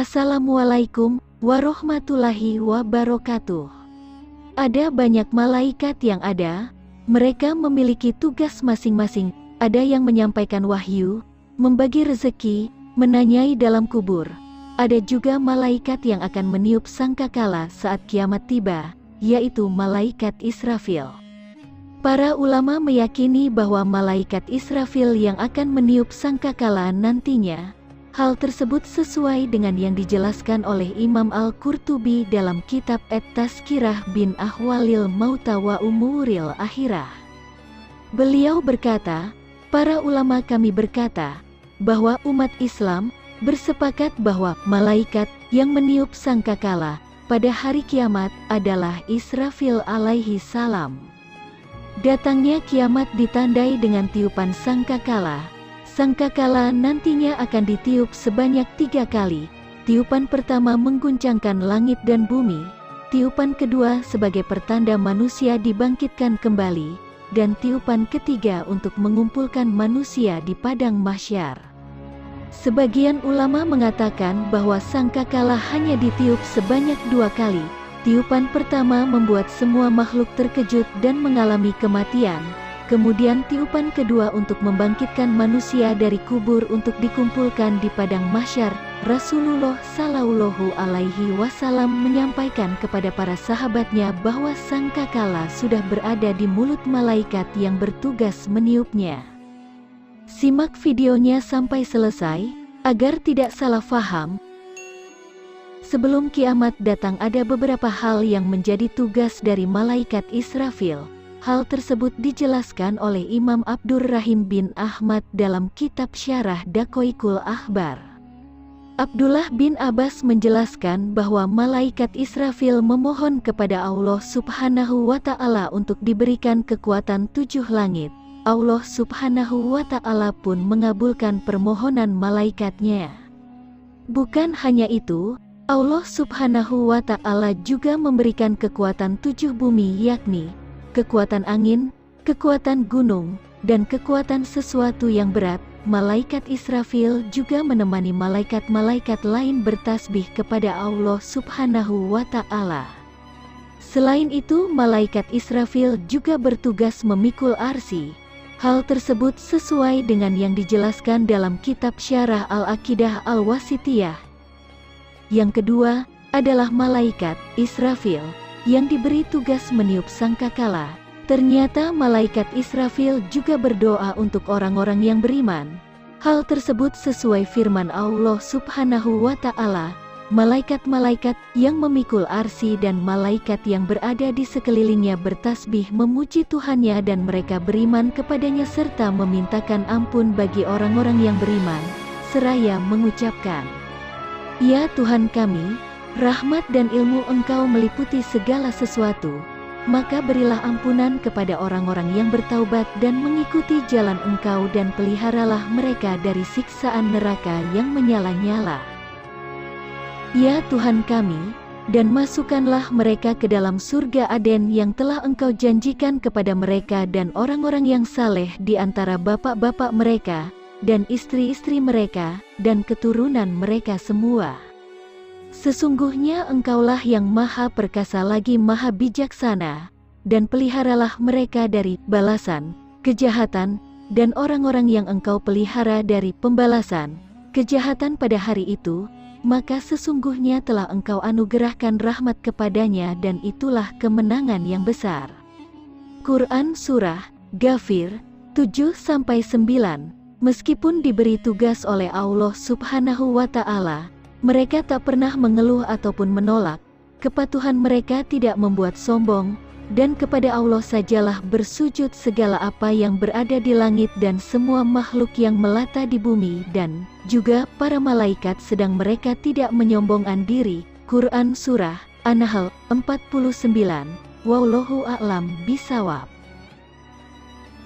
Assalamualaikum warahmatullahi wabarakatuh. Ada banyak malaikat yang ada, mereka memiliki tugas masing-masing. Ada yang menyampaikan wahyu, membagi rezeki, menanyai dalam kubur. Ada juga malaikat yang akan meniup sangkakala saat kiamat tiba, yaitu malaikat Israfil. Para ulama meyakini bahwa malaikat Israfil yang akan meniup sangkakala nantinya. Hal tersebut sesuai dengan yang dijelaskan oleh Imam Al-Qurtubi dalam kitab At-Tazkirah bin Ahwalil Mauta wa Umuril Akhirah. Beliau berkata, para ulama kami berkata, bahwa umat Islam bersepakat bahwa malaikat yang meniup sangkakala pada hari kiamat adalah Israfil alaihi salam. Datangnya kiamat ditandai dengan tiupan sangkakala. Sangkakala nantinya akan ditiup sebanyak 3 kali. Tiupan pertama mengguncangkan langit dan bumi. Tiupan kedua sebagai pertanda manusia dibangkitkan kembali. Dan tiupan ketiga untuk mengumpulkan manusia di padang mahsyar. Sebagian ulama mengatakan bahwa sangkakala hanya ditiup sebanyak 2 kali. Tiupan pertama membuat semua makhluk terkejut dan mengalami kematian. Kemudian tiupan kedua untuk membangkitkan manusia dari kubur untuk dikumpulkan di padang mahsyar. Rasulullah Shallallahu Alaihi Wasallam menyampaikan kepada para sahabatnya bahwa sangkakala sudah berada di mulut malaikat yang bertugas meniupnya. Simak videonya sampai selesai, agar tidak salah faham. Sebelum kiamat datang ada beberapa hal yang menjadi tugas dari malaikat Israfil. Hal tersebut dijelaskan oleh Imam Abdurrahim bin Ahmad dalam kitab Syarah Daqaiqul Akhbar. Abdullah bin Abbas menjelaskan bahwa malaikat Israfil memohon kepada Allah Subhanahu wa Ta'ala untuk diberikan kekuatan 7 langit. Allah Subhanahu wa Ta'ala pun mengabulkan permohonan malaikatnya. Bukan hanya itu, Allah Subhanahu wa Ta'ala juga memberikan kekuatan 7 bumi, yakni kekuatan angin, kekuatan gunung, dan kekuatan sesuatu yang berat. Malaikat Israfil juga menemani malaikat-malaikat lain bertasbih kepada Allah Subhanahu wa Ta'ala. Selain itu, malaikat Israfil juga bertugas memikul arsy. Hal tersebut sesuai dengan yang dijelaskan dalam kitab Syarah Al-Aqidah Al-Wasitiyah. Yang kedua adalah malaikat Israfil yang diberi tugas meniup sangkakala. Ternyata malaikat Israfil juga berdoa untuk orang-orang yang beriman. Hal tersebut sesuai firman Allah Subhanahu wa Ta'ala. Malaikat-malaikat yang memikul arsy dan malaikat yang berada di sekelilingnya bertasbih memuji Tuhannya dan mereka beriman kepadanya serta memintakan ampun bagi orang-orang yang beriman, seraya mengucapkan, Ya Tuhan kami, rahmat dan ilmu Engkau meliputi segala sesuatu, maka berilah ampunan kepada orang-orang yang bertaubat dan mengikuti jalan Engkau dan peliharalah mereka dari siksaan neraka yang menyala-nyala. Ya Tuhan kami, dan masukkanlah mereka ke dalam surga Aden yang telah Engkau janjikan kepada mereka dan orang-orang yang saleh di antara bapak-bapak mereka, dan istri-istri mereka, dan keturunan mereka semua. Sesungguhnya Engkaulah yang maha perkasa lagi maha bijaksana, dan peliharalah mereka dari balasan, kejahatan, dan orang-orang yang Engkau pelihara dari pembalasan, kejahatan pada hari itu, maka sesungguhnya telah Engkau anugerahkan rahmat kepadanya dan itulah kemenangan yang besar. Quran Surah Ghafir 7-9. Meskipun diberi tugas oleh Allah Subhanahu wa Ta'ala, mereka tak pernah mengeluh ataupun menolak. Kepatuhan mereka tidak membuat sombong, dan kepada Allah sajalah bersujud segala apa yang berada di langit dan semua makhluk yang melata di bumi dan juga para malaikat sedang mereka tidak menyombongkan diri. Quran Surah An-Nahl 49. Wallahu a'lam bishawab.